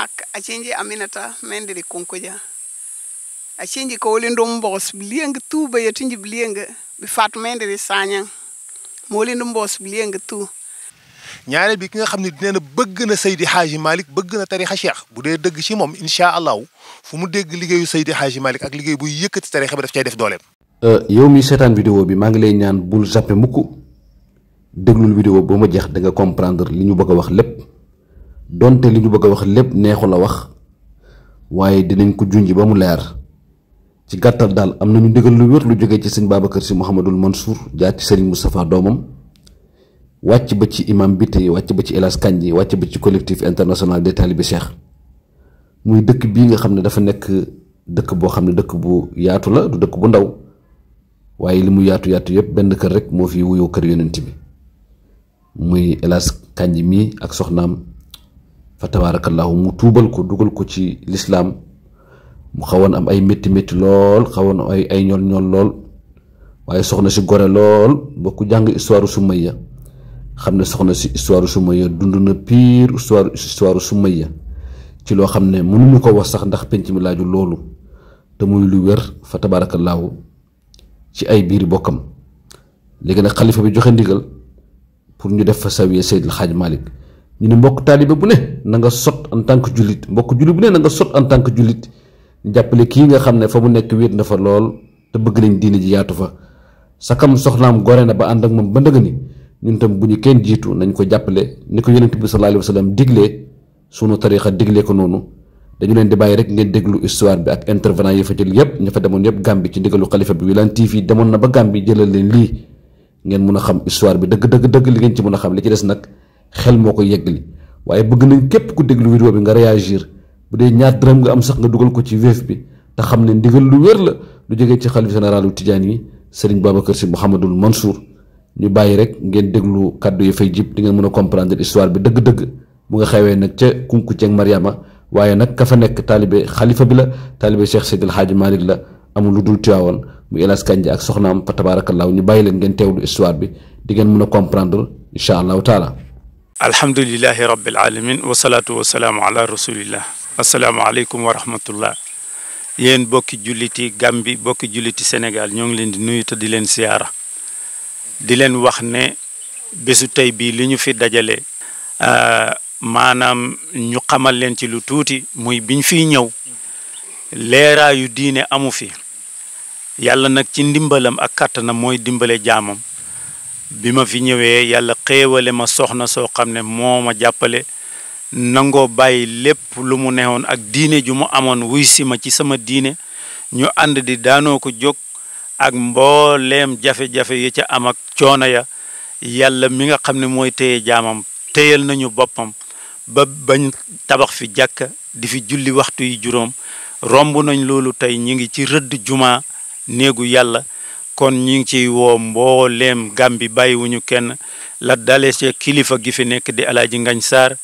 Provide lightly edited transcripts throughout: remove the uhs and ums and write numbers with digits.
hak achinji Aminata mendiri kunkuja achinji ko woli ndum boss blieng tuba yetinji blieng bi fat mendiri sanyang moli ndum boss blieng tu ñaareel bi ki nga xam ne nee na bëgg na Seydi Hadji Malick bëgg na tarixa cheikh bu dee dëgg ci moom incha allahu fu mu dégg liggéeyu Seydi Hadji Malick ak liggéey buy yëkkati tarixa bi daf cay def dooleem. yow mi seetaan vidéo bi maa ngi lay ñaan bul zappé mukk déglul vidéo ba ma jeex da nga comprendre li ñu bëgg a wax lépp donte li ñu bëgg a wax lépp neexu la wax waaye dinañ ko junj ba mu leer ci gàttal daal am nañu ndigal lu wér lu jógee ci sëñ Babacar Sy Mouhamadul Mansour jaar ci Serigne Moustapha doomam wàcc ba ci imam bi tey wàcc ba ci Elas Kanji wàcc ba ci collectif international des talibé cheikh muy dëkk bii nga xam ne dafa nekk dëkk boo xam ne dëkk bu yaatu la du dëkk bu ndaw waaye li mu yaatu yaatu yëpp benn kër rek moo fi wuyoo kër yonent bi muy Elas Kanji mii ak soxnaam fa tabarakallahu mu tuubal ko dugal ko ci l'islam mu xawoon am ay métti métti lool xawoon am ay ñool ñool lool waaye soxna si gore lool ba ku jàng histoire Sumayya xam ne soxna si histoire Sumayya dund na pire histoire Sumayya ci loo xam ne mënuñu ko wax sax ndax penc mi laaju loolu te muy lu wér fa tabaarakallaahu ci ay biiri bokkam léegi nag xalifa bi joxe ndigal pour ñu def fa sawiya Seydil Hadji Malick ñu ne mbokk taalibe bu ne na nga sot en tant que jullit mbokk jullit bu ne na nga sot en tant que jullit ñu jàppale kii nga xam ne fa mu nekk wéet na fa lool te bëgg nañ diine ji yaatu fa sakam soxnaam gore na ba ànd ak moom ba ndëgg ni ñun tam bu ñu kenn jiitu nañ ko jàppale ni ko yonent bi sallallahu alayhi wa sallam diglee sunu tarixa diglee ko noonu dañu leen di bàyyi rek ngeen déglu histoire bi ak intervenant yi fa jël yépp ña fa demoon yépp Gambie ci ndigalu xalifa bi Wilane TV demoon na ba Gambie jëlal leen lii ngeen mun a xam histoire bi dëgg li ngeen ci mën a xam li ci des nag xel moo koy yeggali waaye bëgg nañ képp ku déglu vidéo bi nga réagir bu dee ñaar dërëm nga am sax nga dugal ko ci Wave bi te xam ne ndigal lu wér la lu jógee ci xalifa généralu Tidiane yi Serigne Babacar Sy Mouhamadul Mansour ñu bàyyi rek ngeen déglu kàddu yi fay jib di ngeen mën a comprendre histoire bi dëgg-dëgg mu nga xewee nag ca kunku ceeg Mariama waaye nag ka fa nekk taalibe xalifa bi la taalibe Cheikh Seydil Hadji Malick la amul lu dul Tiwaawan mu Elas Kanji ak soxnaam fa tabaarakallaahu ñu bàyyi leen ngeen teewlu histoire bi di ngeen mën a comprendre incha allahu taala. alhamdulilahi rabbil alamin wasalaatu wasalaamu ala rasulillah assalaamu aleykum wa rahmatullah yéen bokki julliti Gambie bokki julliti Sénégal ñoo ngi leen di nuyu te di leen siyaara di leen wax ne bésu tey bii li ñu fi dajale maanaam ñu xamal leen ci lu tuuti muy biñ fiy ñëw leeraayu diine amu fi yàlla nag ci ndimbalam ak kàttanam mooy dimbale jaamam bi ma fi ñëwee yàlla xéewale ma soxna soo xam ne moo ma jàppale nangoo bàyyi lépp lu mu neexoon ak diine ju mu amoon wuy si ma ci sama diine ñu ànd di daanoo ko jóg ak mbooleem jafe-jafe yi ca am ak coono ya yàlla mi nga xam ne mooy téye jaamam téyal nañu boppam ba bañ tabax fi jàkka di fi julli waxtu yi juróom romb nañ loolu tey ñi ngi ci rëdd juma néegu yàlla kon ñi ngi ciy woo mbooleem Gàmbi bàyyiwuñu kenn la dale ci kilifa gi fi nekk di Alaaji Ngañ Sarr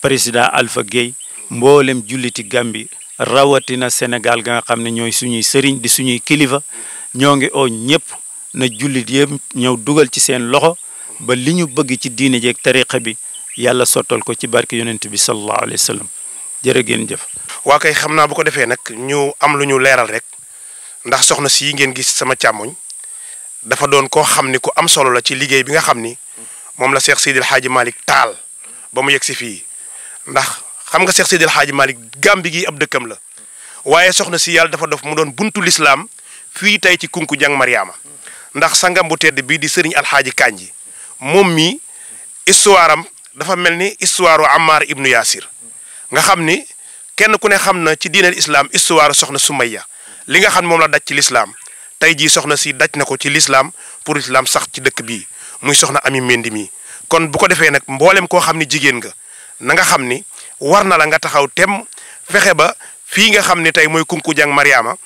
président Alpha Gueye mboolem julliti Gàmbi rawatina Sénégal ga nga xam ne ñooy suñuy sëriñ di suñuy kilifa ñoo ngi oo ñëpp na jullit yëpp ñëw dugal ci seen loxo ba li ñu bëgg ci diine jeeg tariqa bi yàlla sottal ko ci barke yonent bi sallallahu alayhi wa sallam jërë ngeen jëf. waa kay xam naa bu ko defee nag ñu am lu ñu leeral rek ndax soxna si ngeen gis sama càmmoñ dafa doon koo xam ni ku am solo la ci liggéey bi nga xam ni moom la Cheikh Seydil Hadji Malick taal ba mu yegg si fii ndax xam nga Cheikh Seydil Hadji Malick Gàmbi gi ab dëkkam la waaye soxna si yàlla dafa def mu doon buntu lislaam fii tey ci kunku jàng Mariama ndax sangam bu tedd bii di sëriñ Alxaaji Kanji moom mi histoire am dafa mel ni histoire Ammar ibnu Yasir nga xam ni kenn ku ne xam na ci diinal islam histoire soxna Sumayya li nga xam moom la daj ci l'islam tey jii soxna si daj na ko ci l'islam pour l'islam sax ci dëkk bii muy soxna Ami Mendi mi kon bu ko defee nag mboolem koo xam ni jigéen nga na nga xam ni war na la nga taxaw tem fexe ba fii nga xam ni tey mooy kunku jàng Mariama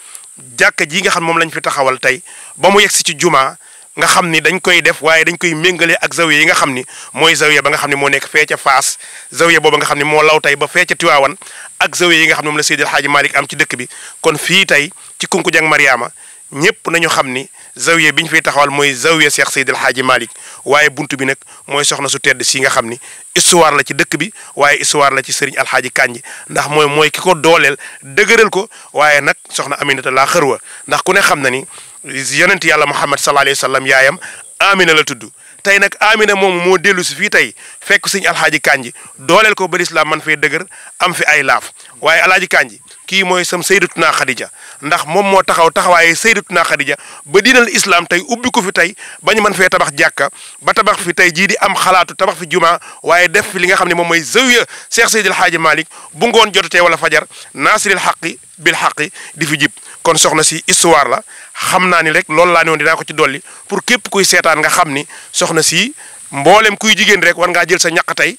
jàkka ji nga xam moom lañ fi taxawal tey ba mu yegsi ci juma nga xam ni dañ koy def waaye dañ koy méngale ak zawiya yi nga xam ni mooy zawiya ba nga xam ne moo nekk fee ca Faas zawiya booba nga xam ne moo law tey ba fee ca Tiwaawan ak zawiya yi nga xam ne moom la Seydil Hadji Malick am ci dëkk bi kon fii tey ci kunku jàng Mariama ñëpp nañu xam ni zawiya bi ñu fiy taxawal mooy zawiya Cheikh Seydil Hadji Malick waaye buntu bi nag mooy soxna su tedd si nga xam ni histoire la ci dëkk bi waaye histoire la ci Serigne Alhaaji Kandji ndax mooy ki ko dooleel dëgëral ko waaye nag soxna Aminata laa xërwa ndax ku ne xam na ni yonent yàlla Muhammad sallallahu alayhi wa sallam yaayam Amina la tudd tey nag Amina moomu moo dellu si fii tey fekk Serigne Alhaaji Kandji dooleel ko ba lislaam man fee dëgër am fi ay laaf waaye Alhaaji Kandji kii mooy sam sayyidatuna Khadija ndax moom moo taxawaaye sayyidatuna Khadija ba diinal islam tey ubbi ko fi tey bañ mën fee tabax jàkka ba tabax fi tey jii di am xalaatu tabax fi juma waaye def fi li nga xam ne moom mooy zawiya Cheikh Seydil Hadji Malick bu ngoon jotatee wala fajar naasiril xaqi bil xaqi di fi jib kon soxna si histoire la xam naa ni rek loolu laa ne woon dinaa ko ci dolli pour képp kuy seetaan nga xam ni soxna si mboolem kuy jigéen rek war ngaa jël sa ñaq tey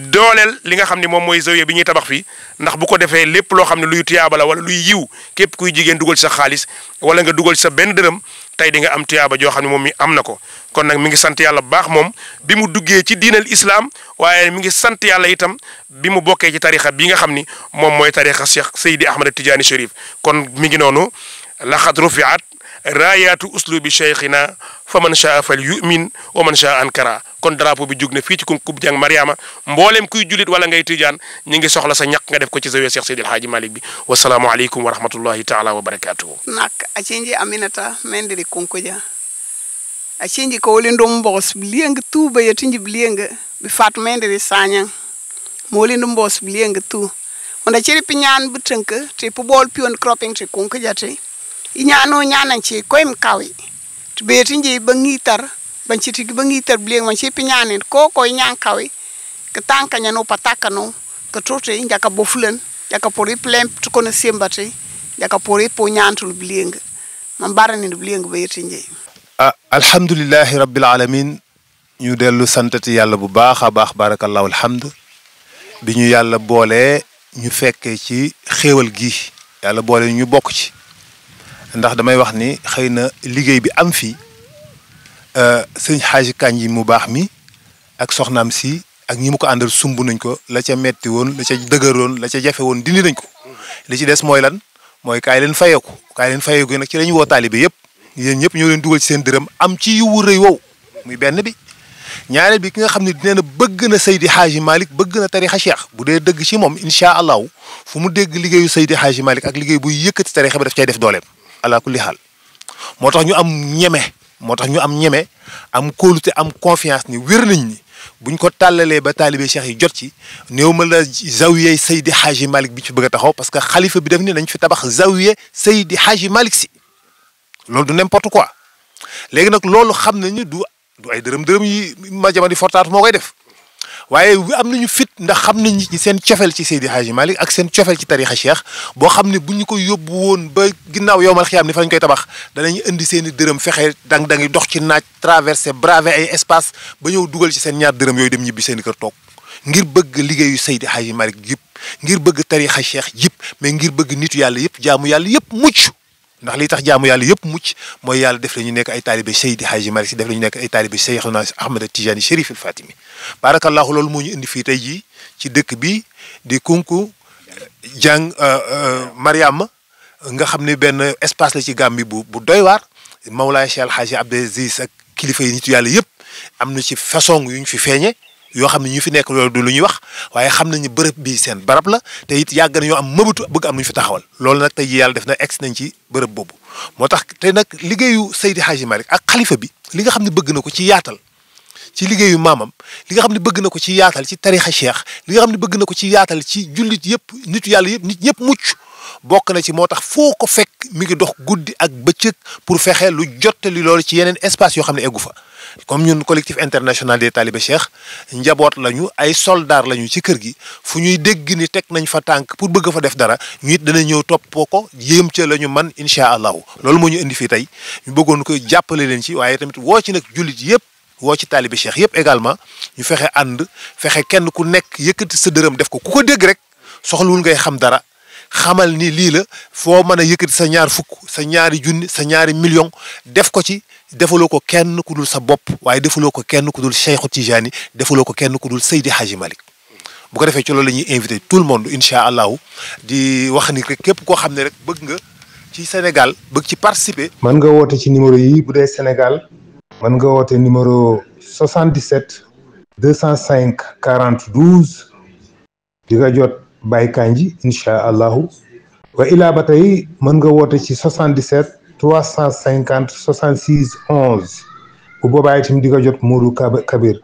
dooleel li nga xam ne moom mooy zawiya bi ñuy tabax fii ndax bu ko defee lépp loo xam ne luy tuyaaba la wala luy yiw képp kuy jigéen dugal ci sa xaalis wala nga dugal ci sa benn dërëm tey di nga am tuyaaba joo xam ne moom mi am na ko kon nag mi ngi sant yàlla bu baax moom bi mu duggee ci diinal islam waaye mi ngi sant yàlla itam bi mu bokkee ci tarixa bi nga xam ni moom mooy tarixa Cheikh Seydi Ahmad Tidiane Chérif kon mi ngi noonu laxad rufiat raayaatu uslubi cheikhina fa man shaa fal yumin wa man shaa ankara kon drapeau bi jug na fii ci Kunkub Dieng Mariama mboolem kuy julit wala ngay tijaan ñi ngi soxla sa ñaq nga def ko ci zawiya Cheikh Seydil Hadji Malick bi wasalaamu aleykum wa rahmatullahi taala wa barakatuhu nak achinji Aminata mendiri kunkuja achinji ko woli ndum mbos blieng tuba yetinji blieng bi fat mendiri sanya moli ndum mbos blieng tu onda chiri pinyan butenk te pu bol pion cropping te kunkuja te inyano nyanan ci koym kawi to betinji bangitar banchiti bangitar blieng man ci pinyanen ko nyan kawi ke tanka nyano pataka no ke tote njaka bofulen jaka pori plem to kono sembate jaka pori po nyantul blieng man barani blieng betinji alhamdulillahi rabbil alamin ñu dellu santati yàlla bu baax a baax barakallahu alhamd bi ñu yàlla boole ñu fekkee ci xéewal gi yàlla boole ñu bokk ci ndax damay wax ni xëy na liggéey bi am fii sëñ Hadji Kandji mu baax mi ak soxnaam si ak ñi mu ko àndal sumb nañ ko la ca metti woon la ca dëgëroon la ca jafe woon dindi nañ ko li ci des mooy lan mooy kaay leen fayeeku nag ci lañu woo taalibe yëpp yéen ñëpp ñoo leen dugal ci seen dërëm am ci yiwu rëy wow muy benn bi ñaareel bi ki nga xam ne nee na bëgg na Seydi Hadji Malick bëgg na tarixa cheikh bu dee dëgg ci moom incha allahu fu mu dégg liggéeyu Seydi Hadji Malick ak liggéey buy yëkkati tarixa bi daf cay def dooleem ala kulli xaal moo tax ñu am ñeme am kóolute am confiance ni wér nañ ni buñ ko tàllalee ba taalibe cheikh yi jot ci néew ma la zawiyey Seydi Hadji Malick bi ci bëgg a taxaw parce que xalifa bi def ni nañ fi tabax zawiye Seydi Hadji Malick si loolu du n'importe quoi léegi nag loolu xam nañu du ay dërëm yi ma jama di fortaatu moo koy def waaye am nañu fit ndax xam nañ ñi seen cofeel ci Seydi Hadji Malick ak seen cofeel ci tarixa cheikh boo xam ne bu ñu ko yóbbu woon ba ginnaaw yowmal xiyaam ni fa lañ koy tabax danañu indi seen i dërëm fexe dang-dangi dox ci naaj traversé bravé ay espace ba ñëw dugal ci seen ñaar dërëm yooyu dem ñibbi seen i kër toog ngir bëgg liggéeyu Seydi Hadji Malick yëpp ngir bëgg tarixa cheikh yëpp mais ngir bëgg nitu yàlla yëpp jaamu yàlla yëpp mucc ndax li tax jaamu yàlla yëpp mucc mooy yàlla def la ñu nekk ay taalibe Seydi Hadji Malick si def la ñu nekk ay taalibe Cheikhuna Ahmad Tidiane Chérif al Fatimi barakallahu loolu moo ñu indi fii tey jii ci dëkk bi di Kunkub Dieng Mariama nga xam ne benn espace la ci Gàmbi bu doy waar Mawlaay Cheikh El Hadji Abdou Aziz ak kilifa yi nitu yàlla yëpp am na ci façon yu ñu fi feeñe yoo xam ne ñu fi nekk loolu du lu ñuy wax waaye xam nañu bërëb bi seen barab la te it yàgg na ñoo am mëbatu bëgg am lu ñu fi taxawal loolu nag tey jii yàlla def na egg nañ ci bërëb boobu moo tax te nag liggéeyu Seydi Hadji Malick ak xalifa bi li nga xam ne bëgg na ko ci yaatal ci liggéeyu maamam li nga xam ne bëgg na ko ci yaatal ci tarixa cheikh li nga xam ne bëgg na ko ci yaatal ci jullit yëpp nitu yàlla yëpp nit ñëpp mucc bokk na ci moo tax foo ko fekk mi ngi dox guddi ak bëccëg pour fexe lu jottali loolu ci yeneen espace yoo xam ne eggu fa comme ñun collectif international des talibé cheikh njaboot lañu ay soldats lañu ci kër gi fu ñuy dégg ni teg nañ fa tànk pour bëgg fa def dara ñu it dana ñëw toppoo ko yéem ca la ñu man incha allahu loolu moo ñu indi fii tey ñu bëggoon ko jàppale leen ci waaye tamit woo ci nag jullit yëpp woo ci talibé cheikh yëpp également ñu fexe ànd fexe kenn ku nekk yëkkati sa dërëm def ko ku ko dégg rek soxlawul ngay xam dara xamal ni lii la foo mën a yëkkati sa ñaar fukk sa ñaari junni sa ñaari million def ko ci defaloo ko kenn ku dul sa bopp waaye defaloo ko kenn ku dul Cheikhu Tijani defaloo ko kenn ku dul Seydi Hadji Malick bu ko defee ci loolu la ñuy invité tout le monde incha allahu di wax ni rek képp koo xam ne rek bëgg nga ci Sénégal bëgg ci participer. mën nga woote ci numéro yi bu dee Sénégal mën nga woote numéro 77 205 40 12 di nga jot Baye Kandji incha allahu wa ilaa ba tey mën nga woote ci 77 350 66 11 bu boobaa itam di nga jot Modou Kabir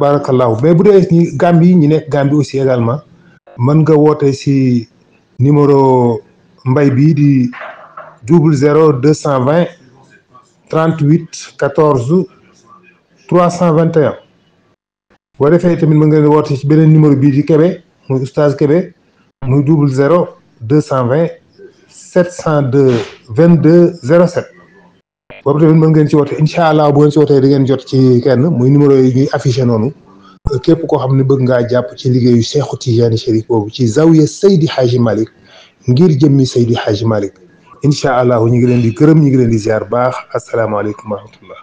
barakallahu. mais bu dee ñi Gambie ñi nekk Gambie aussi également mën nga woote si numéro mbay bii di 00 220 38 14 321 boo defee tamit mën nga woote ci beneen numéro bii di Kébé muy oustaz Kébé muy 00 220 702 22 07 boobu tamit mën ngeen ci woote incha allah bu ngeen ci wootee di ngeen jot ci kenn muy numéro yi ñuy affiché noonu képp koo xam ne bëgg ngaa jàpp ci liggéeyu Seexu Tijaani Chérif boobu ci zawiya Seydi Hadji Malick ngir jëmmi Seydi Hadji Malick incha allah ñu ngi leen di gërëm ñu ngi leen di ziar baax asalaamaaleykum wa rahmatullah